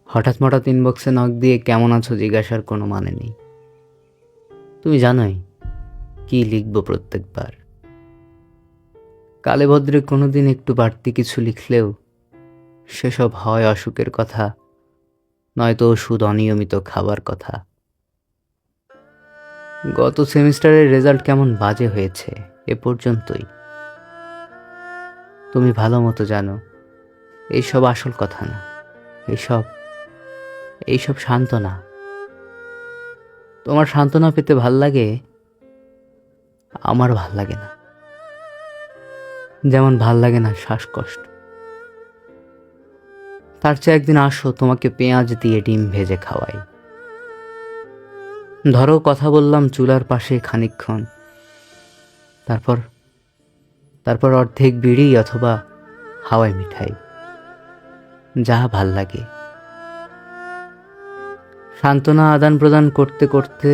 হঠাৎ ইনবক্সে নক দিয়ে কেমন আছো জিজ্ঞাসার কোনো মানে নেই। তুমি জানোই কি লিখবো প্রত্যেকবার। কালে ভদ্রে কোনোদিন একটু বাড়তি কিছু লিখলেও সেসব হয় অসুখের কথা, নয়তো ওষুধ, অনিয়মিত খাবার কথা। গত সেমিস্টারের রেজাল্ট কেমন বাজে হয়েছে এ পর্যন্তই। তুমি ভালো মতো জানো এইসব আসল কথা না, এইসব এইসব সান্ত্বনা। তোমার সান্ত্বনা পেতে ভাল লাগে, আমার ভাল লাগে না। যেমন ভাল লাগে না শ্বাসকষ্ট। তার চেয়ে একদিন আসো, তোমাকে পেঁয়াজ দিয়ে ডিম ভেজে খাওয়াই। ধরো কথা বললাম চুলার পাশে খানিকক্ষণ, তারপর তারপর অর্ধেক বিড়ি অথবা হাওয়াই মিঠাই, যা ভাল লাগে। সান্ত্বনা আদান প্রদান করতে করতে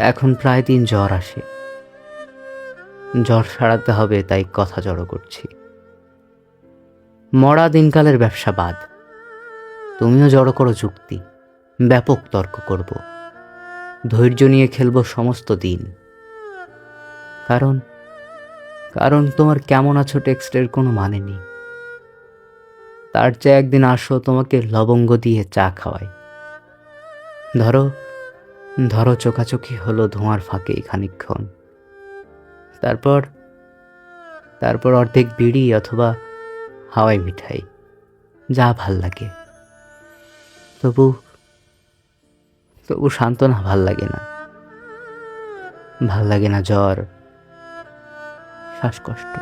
এখন প্রায় দিন জ্বর আসে। জ্বর সারাতে হবে তাই কথা জড়ো করছি। মরা দিনকালের ব্যবসা বাদ, তুমিও জড়ো করো যুক্তি, ব্যাপক তর্ক করব, ধৈর্য নিয়ে খেলবো সমস্ত দিন। কারণ কারণ তোমার কেমন আছো টেক্সটের কোনো মানে নেই। তার চেয়ে একদিন আসো, তোমাকে লবঙ্গ দিয়ে চা খাওয়াই। ধরো ধরো চোখাচোখি হলো ধোঁয়ার ফাঁকে খানিকক্ষণ, তারপর তারপর অর্ধেক বিড়ি অথবা হাওয়াই মিঠাই, যা ভাল লাগে। তবু তবু সান্ত্বনা ভাল লাগে না। ভাল লাগে না জ্বর, শ্বাসকষ্ট।